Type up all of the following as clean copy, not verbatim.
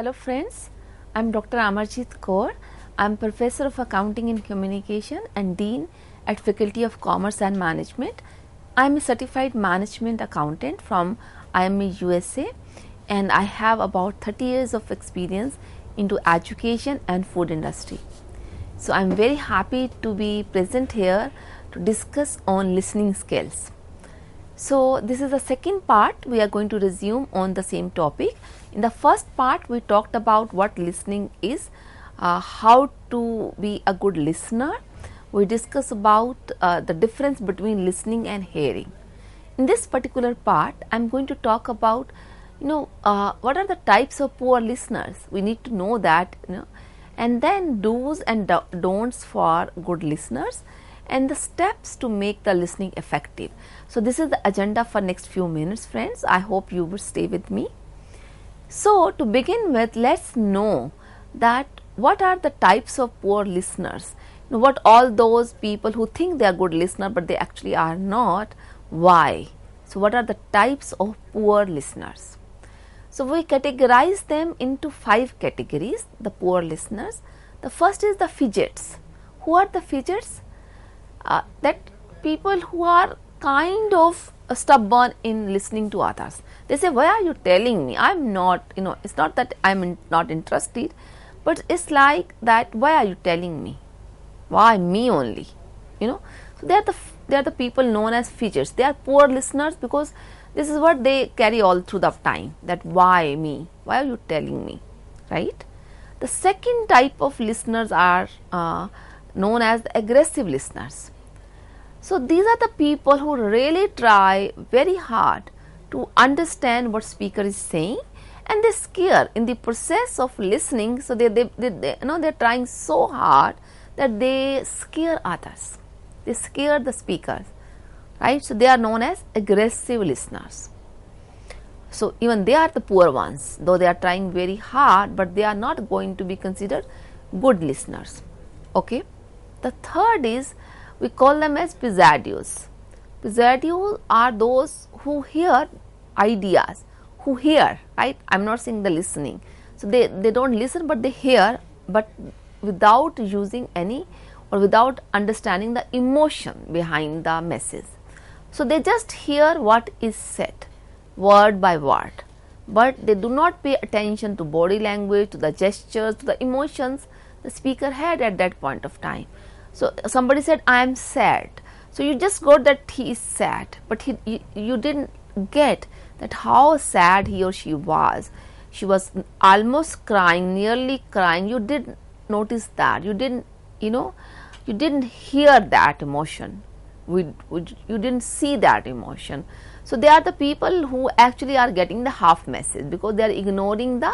Hello friends, I am Dr. Amarjit Kaur. I am Professor of Accounting and Communication and Dean at Faculty of Commerce and Management. I am a certified management accountant from IME USA and I have about 30 years of experience into education and food industry. So I am very happy to be present here to discuss on listening skills. So this is the second part. We are going to resume on the same topic. In the first part we talked about what listening is, how to be a good listener. We discussed about the difference between listening and hearing. In this particular part I am going to talk about what are the types of poor listeners. We need to know that, and then do's and don'ts for good listeners and the steps to make the listening effective. So this is the agenda for next few minutes, friends. I hope you will stay with me. So to begin with, let's know that what are the types of poor listeners. What all those people who think they are good listener but they actually are not, why? So what are the types of poor listeners? So we categorize them into 5 categories, the poor listeners. The first is the fidgets. Who are the fidgets? That people who are kind of stubborn in listening to others. They say, why are you telling me? I'm not, it's not that I'm not interested, but it's like that, why are you telling me? Why me only? So they are the people known as fidgets. They are poor listeners because this is what they carry all through the time, that why me? Why are you telling me? Right? The second type of listeners are known as the aggressive listeners. So these are the people who really try very hard to understand what speaker is saying, and they scare in the process of listening. So they're trying so hard that they scare others. They scare the speakers, right? So they are known as aggressive listeners. So even they are the poor ones, though they are trying very hard, but they are not going to be considered good listeners. Okay. The third is, we call them as pizzadios. Pizzadios are those who hear ideas, who hear, right? I am not saying the listening. So they don't listen but they hear, but without using any or without understanding the emotion behind the message. So they just hear what is said, word by word, but they do not pay attention to body language, to the gestures, to the emotions the speaker had at that point of time. So somebody said, I am sad. So you just got that he is sad, but you didn't get that how sad he or she was. She was almost crying, nearly crying. You didn't notice that. You didn't, you didn't hear that emotion. You didn't see that emotion. So they are the people who actually are getting the half message because they are ignoring the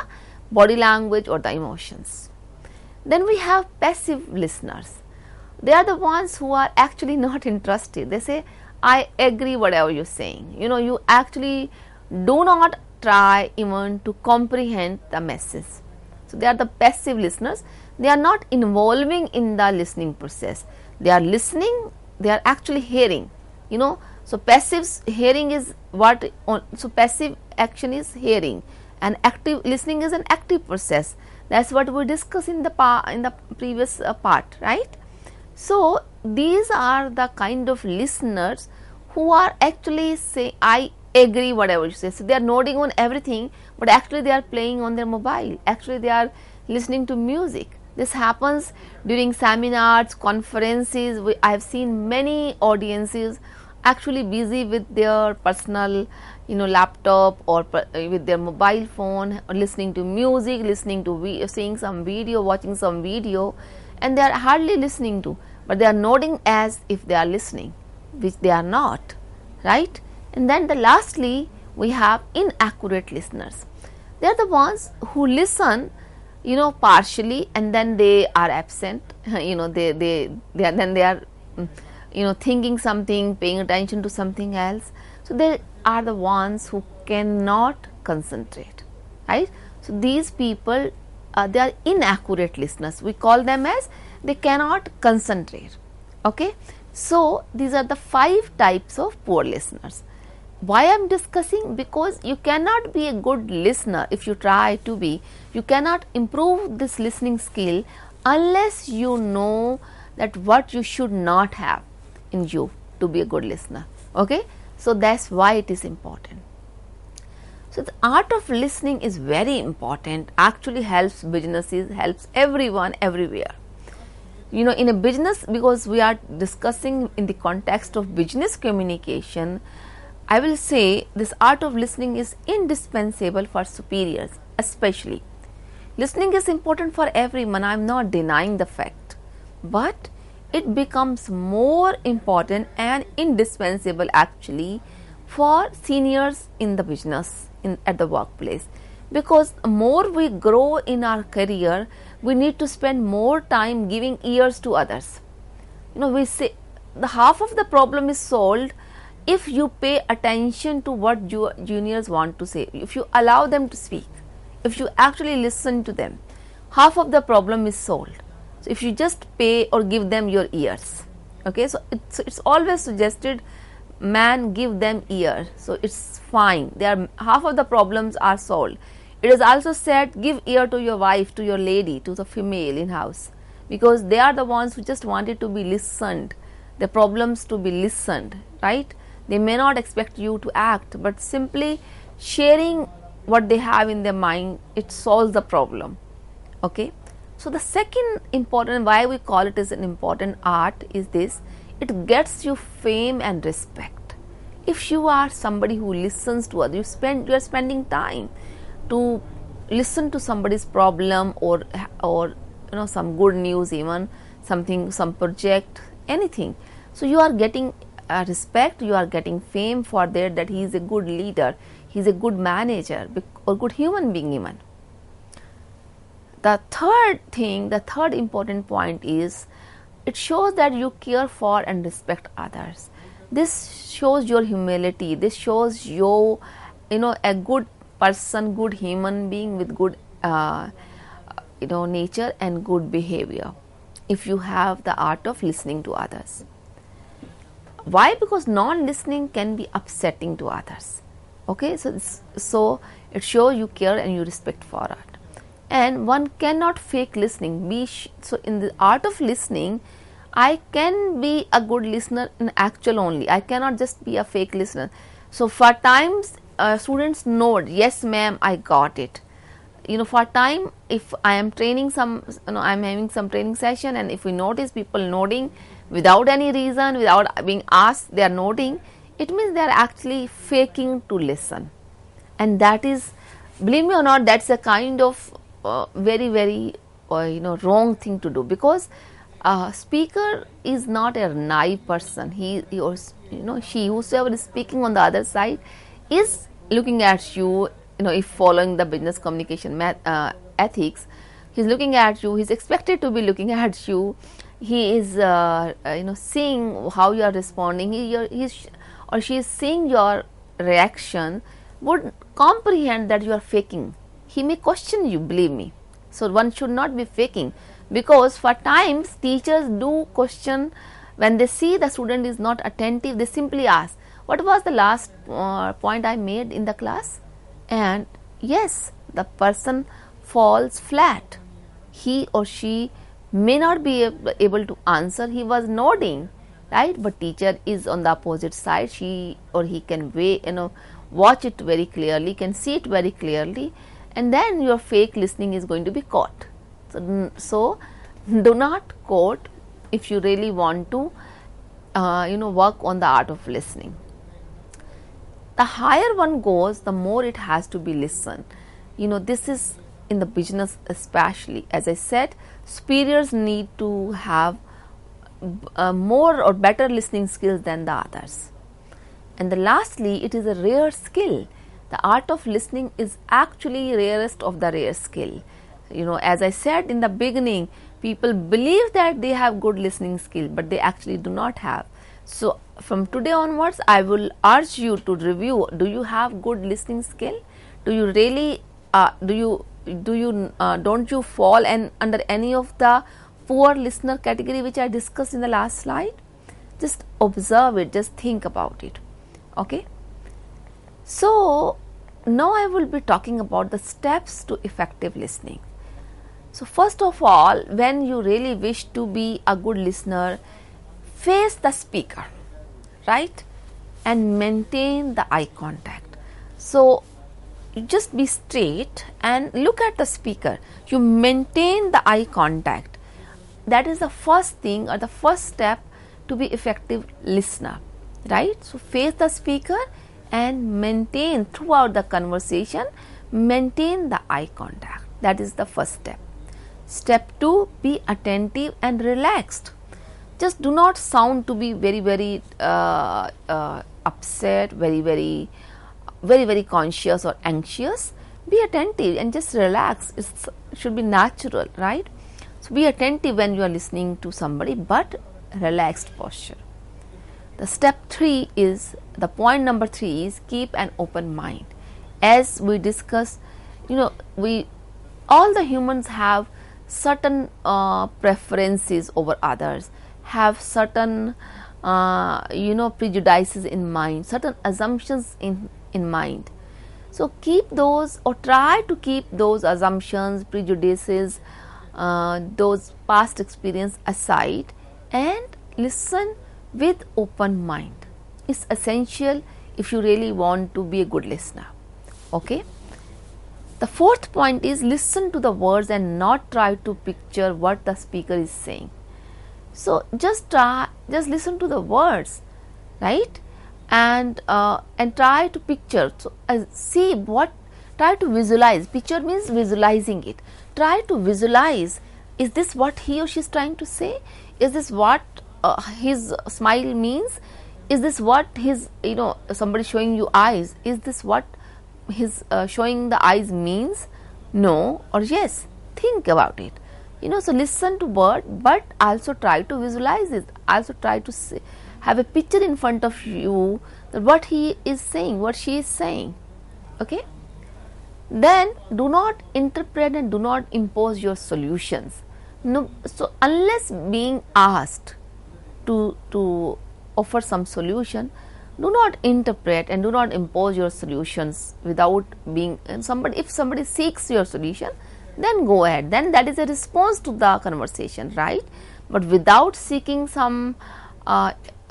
body language or the emotions. Then we have passive listeners. They are the ones who are actually not interested. They say, I agree whatever you're saying. You actually do not try even to comprehend the message. So they are the passive listeners. They are not involving in the listening process. They are listening, they are actually hearing. So passive hearing is what, so passive action is hearing and active listening is an active process. That's what we discussed in the previous part, right? So these are the kind of listeners who are actually saying, I agree whatever you say. So they are nodding on everything, but actually they are playing on their mobile. Actually they are listening to music. This happens during seminars, conferences. I have seen many audiences actually busy with their personal laptop or with their mobile phone, or listening to music, seeing some video, watching some video, and they are hardly listening to, but they are nodding as if they are listening, which they are not, right? And then lastly we have inaccurate listeners. They are the ones who listen partially and then they are absent. They are thinking something, paying attention to something else. So they are the ones who cannot concentrate, right? So these people they are inaccurate listeners. We call them as they cannot concentrate. Okay. So these are the 5 types of poor listeners. Why I am discussing? Because you cannot be a good listener if you try to be. You cannot improve this listening skill unless you know that what you should not have in you to be a good listener. Okay, so that's why it is important. So the art of listening is very important, actually helps businesses, helps everyone everywhere. You know, in a business, because we are discussing in the context of business communication, I will say this art of listening is indispensable for superiors especially. Listening is important for everyone, I am not denying the fact, but it becomes more important and indispensable actually for seniors in the business, at the workplace, because more we grow in our career, we need to spend more time giving ears to others. You know, we say the half of the problem is solved if you pay attention to what your juniors want to say, if you allow them to speak, if you actually listen to them, half of the problem is solved. So if you just pay or give them your ears, okay, so it's always suggested, man, give them ear, so it's fine, they are, half of the problems are solved. It is also said, give ear to your wife, to your lady, to the female in house, because they are the ones who just wanted to be listened, the problems to be listened, right? They may not expect you to act, but simply sharing what they have in their mind, it solves the problem. Okay, so the second important, why we call it as an important art, is this: it gets you fame and respect. If you are somebody who listens to others, you are spending time to listen to somebody's problem, or you know, some good news, even something, some project, anything. So you are getting respect, you are getting fame for that he is a good leader, he is a good manager, or good human being even. The third thing, the third important point is, it shows that you care for and respect others. This shows your humility, this shows you, you know, a good person, good human being with good you know, nature and good behavior, if you have the art of listening to others. Why? Because non-listening can be upsetting to others. Okay, so it shows you care and you respect for it. And one cannot fake listening. So in the art of listening, I can be a good listener in actual only. I cannot just be a fake listener. So for times students nod, yes ma'am, I got it. You know, for time, if I am training some, you know, I am having some training session, and if we notice people nodding without any reason, without being asked, they are nodding, it means they are actually faking to listen. And that is, believe me or not, that's a kind of very you know, wrong thing to do, because speaker is not a naive person. He or you know, she, whosoever is speaking on the other side, is looking at you. You know, if following the business communication ethics, he is looking at you. He is expected to be looking at you. He is you know, seeing how you are responding. He or she is seeing your reaction. Would comprehend that you are faking. He may question you, believe me. So one should not be faking, because for times teachers do question when they see the student is not attentive. They simply ask, what was the last point I made in the class? And yes, the person falls flat. He or she may not be able to answer. He was nodding, right? But teacher is on the opposite side. She or he can watch it very clearly, can see it very clearly, and then your fake listening is going to be caught. So do not quote if you really want to you know, work on the art of listening. The higher one goes, the more it has to be listened. You know, this is in the business especially. As I said, superiors need to have more or better listening skills than the others. And lastly, it is a rare skill. The art of listening is actually rarest of the rare skill. You know, as I said in the beginning, people believe that they have good listening skill, but they actually do not have. So from today onwards, I will urge you to review, do you have good listening skill? Do you really, don't you fall under any of the poor listener category which I discussed in the last slide? Just observe it, just think about it. Okay. So now I will be talking about the steps to effective listening. So first of all, when you really wish to be a good listener, face the speaker, right, and maintain the eye contact. So you just be straight and look at the speaker. You maintain the eye contact. That is the first thing or the first step to be effective listener, right? So face the speaker and maintain throughout the conversation, maintain the eye contact. That is the first step. Step 2, be attentive and relaxed. Just do not sound to be very upset, very conscious or anxious. Be attentive and just relax. It should be natural, right? So be attentive when you are listening to somebody, but relaxed posture. The step 3 is, the point number 3 is keep an open mind. As we discussed, all the humans have certain preferences over others, have certain prejudices in mind, certain assumptions in mind. So keep those, or try to keep those assumptions, prejudices, those past experience aside and listen with open mind. It's essential if you really want to be a good listener. Okay. The fourth point is listen to the words and not try to picture what the speaker is saying. So just listen to the words, right, and try to picture. So try to visualize. Picture means visualizing it. Try to visualize. Is this what he or she is trying to say? Is this what his smile means? Is this what his somebody showing you eyes? Is this what his showing the eyes means? No or yes? Think about it. So listen to word, but also try to visualize it. Also try to have a picture in front of you that what he is saying, what she is saying. Okay. Then do not interpret and do not impose your solutions. No, so unless being asked to offer some solution, do not interpret and do not impose your solutions without being somebody. If somebody seeks your solution, then go ahead. Then that is a response to the conversation, right? But without seeking some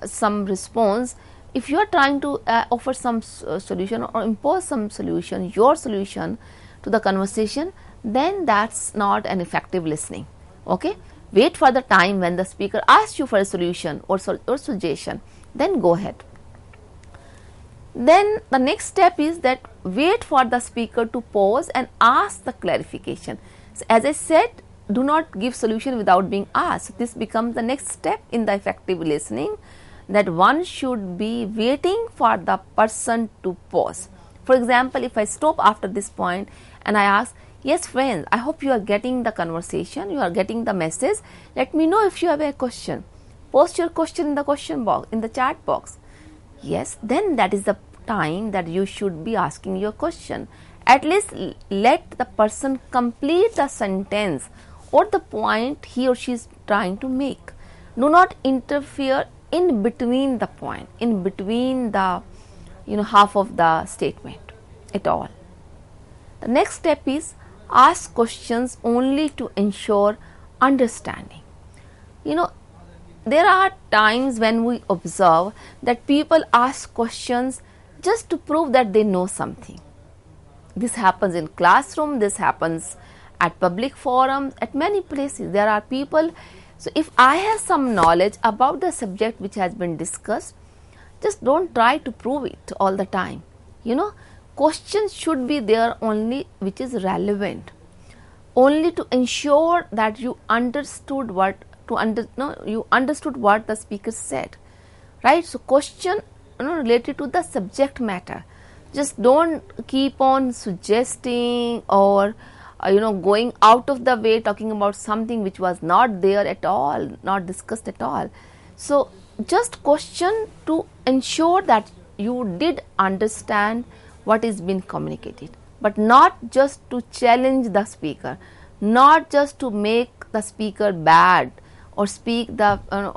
response, if you are trying to offer some solution or impose some solution, your solution to the conversation, then that's not an effective listening. Okay, wait for the time when the speaker asks you for a solution or suggestion, then go ahead. Then the next step is that wait for the speaker to pause and ask the clarification. So as I said, do not give solution without being asked. This becomes the next step in the effective listening, that one should be waiting for the person to pause. For example, if I stop after this point and I ask, yes friends, I hope you are getting the conversation, you are getting the message. Let me know if you have a question. Post your question in the question box, in the chat box. Yes, then that is the time that you should be asking your question. At least let the person complete the sentence or the point he or she is trying to make. Do not interfere in between the point, in between the half of the statement at all. The next step is ask questions only to ensure understanding. There are times when we observe that people ask questions just to prove that they know something. This happens in classroom, this happens at public forums, at many places. There are people. So if I have some knowledge about the subject which has been discussed, just don't try to prove it all the time. Questions should be there only which is relevant, only to ensure that you understood what the speaker said, right? So question related to the subject matter. Just don't keep on suggesting or going out of the way talking about something which was not there at all, not discussed at all. So just question to ensure that you did understand what is being communicated, but not just to challenge the speaker, not just to make the speaker bad or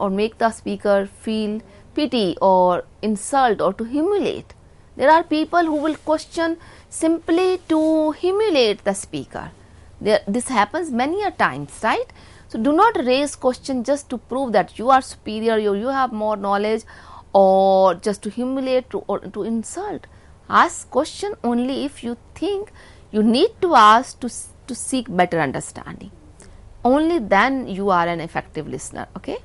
make the speaker feel pity or insult or to humiliate. There are people who will question simply to humiliate the speaker. This happens many a times, right? So, do not raise question just to prove that you are superior, you have more knowledge, or just to humiliate or to insult. Ask question only if you think you need to ask to seek better understanding. Only then you are an effective listener. Okay.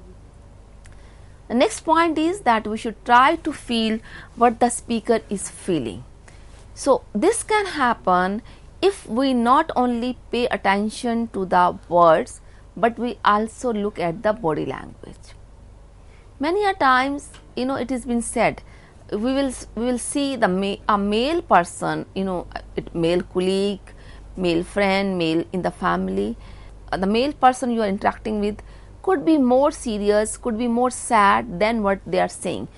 The next point is that we should try to feel what the speaker is feeling. So, this can happen if we not only pay attention to the words, but we also look at the body language. Many a times, it has been said, we will see a male person, male colleague, male friend, male in the family, the male person you are interacting with could be more serious, could be more sad than what they are saying,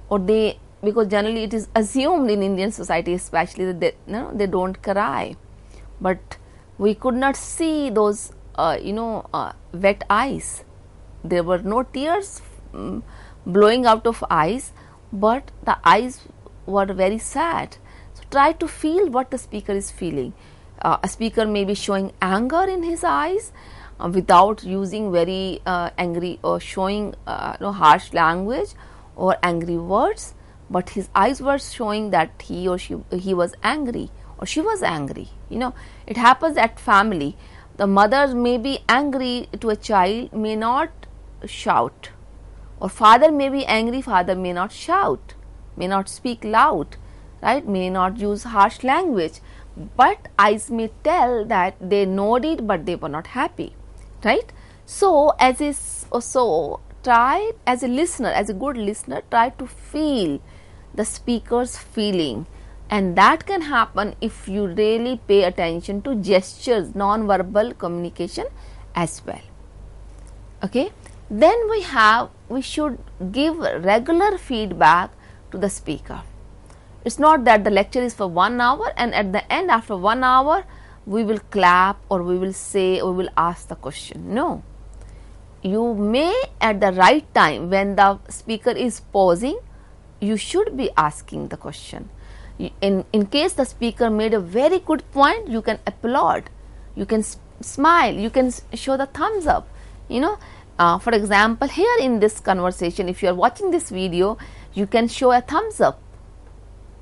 or because generally it is assumed in Indian society especially that they don't cry, but we could not see those wet eyes. There were no tears blowing out of eyes, but the eyes were very sad. So try to feel what the speaker is feeling. A speaker may be showing anger in his eyes without using very angry or showing harsh language or angry words, but his eyes were showing that he was angry or she was angry. It happens at family. The mother may be angry to a child, may not shout, or father may be angry, father may not shout, may not speak loud, right, may not use harsh language, but eyes may tell that they nodded but they were not happy, right. So try as a listener, as a good listener, try to feel the speaker's feeling, and that can happen if you really pay attention to gestures, non-verbal communication as well. Okay. Then we should give regular feedback to the speaker. It's not that the lecture is for 1 hour and at the end, after 1 hour, we will clap or we will say, we will ask the question. No. You may at the right time, when the speaker is pausing, you should be asking the question. In case the speaker made a very good point, you can applaud, you can smile, you can show the thumbs up. For example, here in this conversation, if you are watching this video, you can show a thumbs up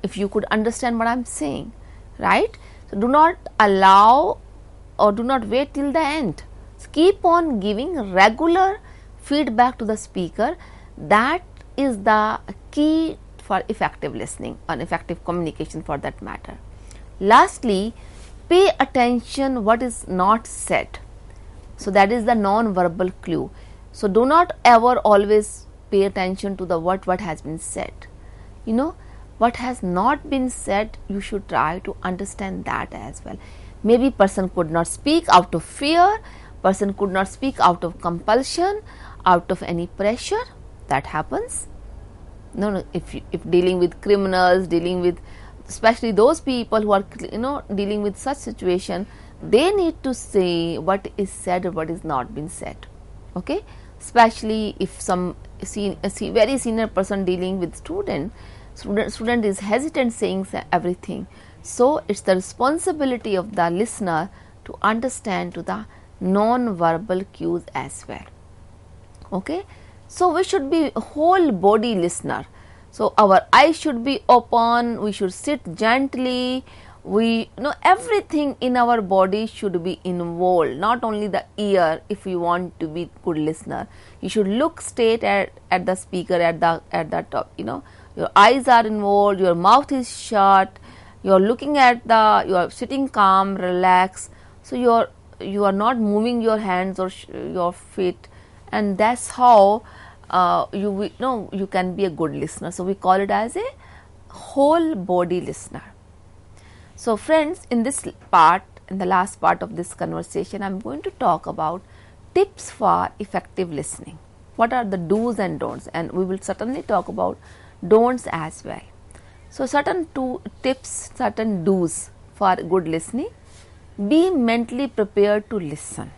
if you could understand what I am saying, right. So, do not allow or do not wait till the end. So, keep on giving regular feedback to the speaker. That is the key for effective listening and effective communication for that matter. Lastly, pay attention what is not said. So, that is the non-verbal clue. So, do not ever always pay attention to the what has been said. What has not been said, you should try to understand that as well. Maybe person could not speak out of fear, person could not speak out of compulsion, out of any pressure. That happens. No, if dealing with criminals, dealing with especially those people who are dealing with such situation, they need to say what is said or what is not been said. Okay, especially if some very senior person dealing with student is hesitant saying everything. So it's the responsibility of the listener to understand to the non-verbal cues as well. Okay, so we should be a whole body listener. So our eyes should be open, we should sit gently, everything in our body should be involved, not only the ear. If you want to be good listener, you should look straight at the speaker at the top. Your eyes are involved, your mouth is shut, you are looking at you are sitting calm, relaxed. So you are not moving your hands or your feet, and that's how you can be a good listener. So we call it as a whole body listener. So friends, in this part, in the last part of this conversation, I am going to talk about tips for effective listening. What are the do's and don'ts, and we will certainly talk about don'ts as well. So certain tips, certain do's for good listening. Be mentally prepared to listen.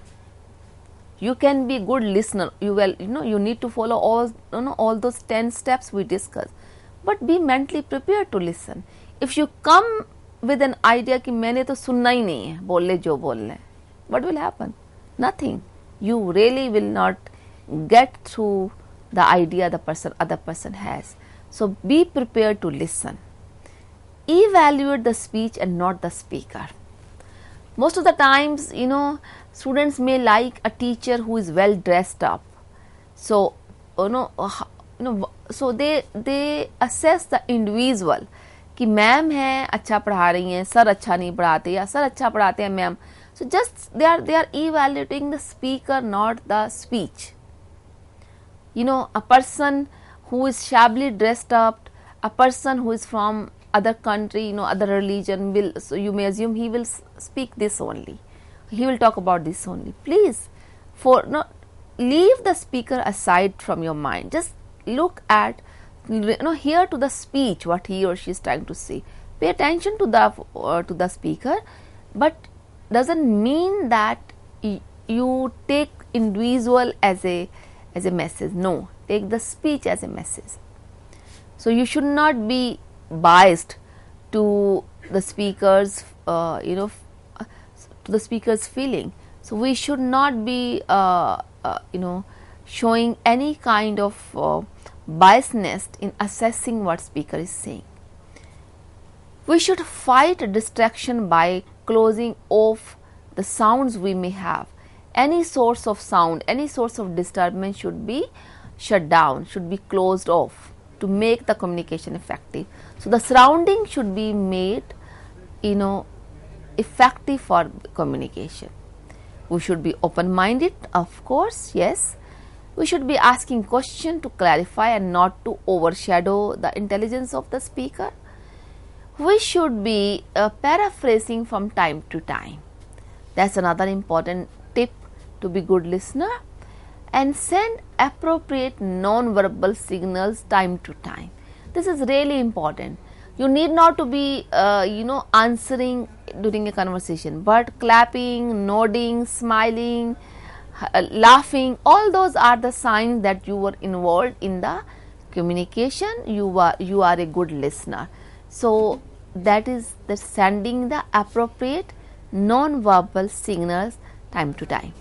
You can be good listener. You need to follow all those 10 steps we discussed, but be mentally prepared to listen. if you come with an idea कि मैंने तो सुनना ही नहीं है, बोल ले जो बोलना है, what will happen? Nothing. You really will not get through the idea the other person has. So be prepared to listen. Evaluate the speech and not the speaker. Most of the times, students may like a teacher who is well dressed up. So, so they assess the individual कि ma'am है अच्छा पढ़ा रही हैं, sir अच्छा नहीं पढ़ाते, या सर अच्छा पढ़ाते हैं ma'am. So just they are evaluating the speaker, not the speech. A person who is shabbily dressed up, a person who is from other country, other religion, so you may assume he will speak this only. He will talk about this only. Please, leave the speaker aside from your mind. Just look at, hear to the speech what he or she is trying to say. Pay attention to the speaker, but doesn't mean that you take individual as a message. No, take the speech as a message. So you should not be biased to the speaker's to the speaker's feeling. So we should not be showing any kind of biasness in assessing what speaker is saying. We should fight distraction by closing off the sounds we may have. Any source of sound, any source of disturbance should be shut down, should be closed off to make the communication effective. So the surrounding should be made, effective for communication. We should be open-minded, of course, yes. We should be asking questions to clarify and not to overshadow the intelligence of the speaker. We should be paraphrasing from time to time. That's another important tip to be good listener. And send appropriate non-verbal signals time to time. This is really important. You need not to be answering during a conversation, but clapping, nodding, smiling, laughing, all those are the signs that you were involved in the communication. You are a good listener. So that is sending the appropriate non-verbal signals time to time.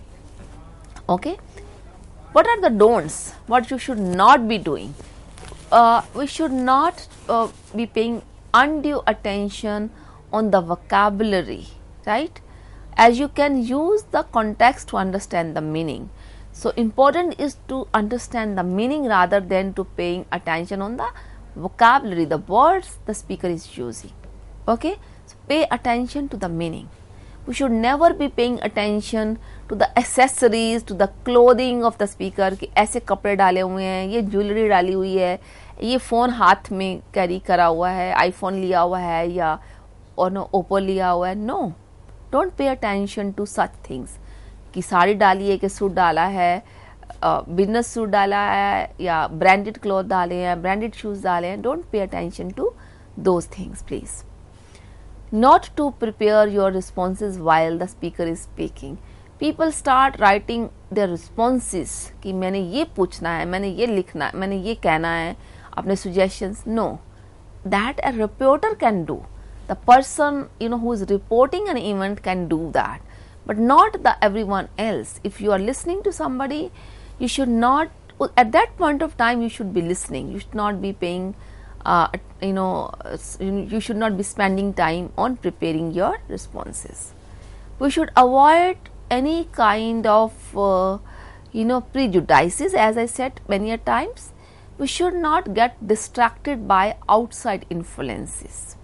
Okay. What are the don'ts? What you should not be doing? We should not be paying undue attention on the vocabulary, right? As you can use the context to understand the meaning. So important is to understand the meaning rather than to paying attention on the vocabulary, the words the speaker is using. Okay, so pay attention to the meaning. We should never be paying attention to the accessories, to the clothing of the speaker कि ऐसे कपड़े डाले हुए हैं, ये jewellery डाली हुई है, ये फ़ोन हाथ में कैरी करा हुआ है, आईफोन लिया हुआ है या ओप्पो लिया हुआ है. No, don't pay attention to such things कि साड़ी डाली है कि सूट डाला है, बिजनेस सूट डाला है या ब्रांडेड क्लॉथ डाले हैं, ब्रांडेड शूज़ डाले हैं. Don't pay attention to those things please. Not to prepare your responses while the speaker is speaking. People start writing their responses कि मैंने ये पूछना है, मैंने ये लिखना है, मैंने ये कहना है, अपने suggestions. No, that a reporter can do. The person who is reporting an event can do that, but not the everyone else. If you are listening to somebody, you should not. At that point of time, you should be listening. You should not be paying. You should not be spending time on preparing your responses. We should avoid any kind of prejudices. As I said many a times, we should not get distracted by outside influences.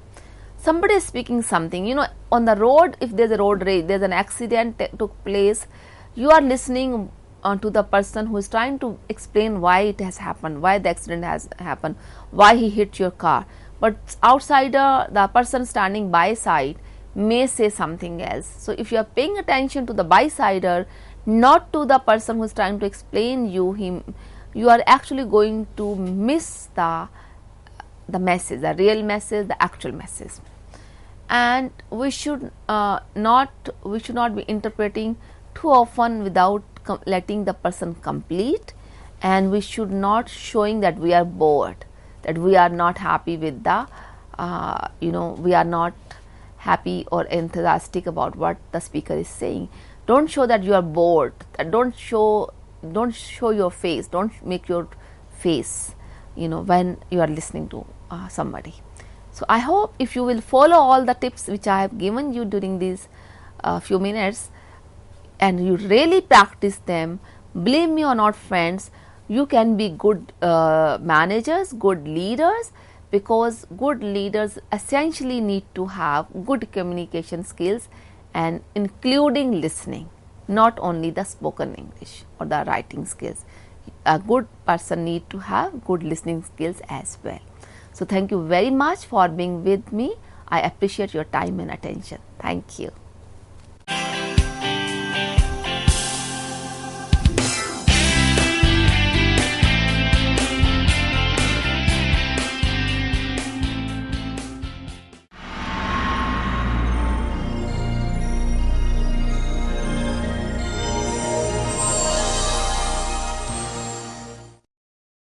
Somebody is speaking something, on the road. If there's a road rage, there's an accident took place, you are listening to the person who is trying to explain why it has happened, why the accident has happened, why he hit your car. But outsider, the person standing by side may say something else. So if you are paying attention to the bysider, not to the person who is trying to explain you are actually going to miss the message, the real message, the actual message. And we should not be interpreting too often without letting the person complete, and we should not showing that we are bored, that we are not happy with the we are not happy or enthusiastic about what the speaker is saying. Don't show that you are bored. Don't show your face. Don't make your face, when you are listening to somebody. So I hope if you will follow all the tips which I have given you during these few minutes, and you really practice them, believe me or not friends, you can be good managers, good leaders, because good leaders essentially need to have good communication skills, and including listening, not only the spoken English or the writing skills. A good person need to have good listening skills as well. So thank you very much for being with me. I appreciate your time and attention. Thank you.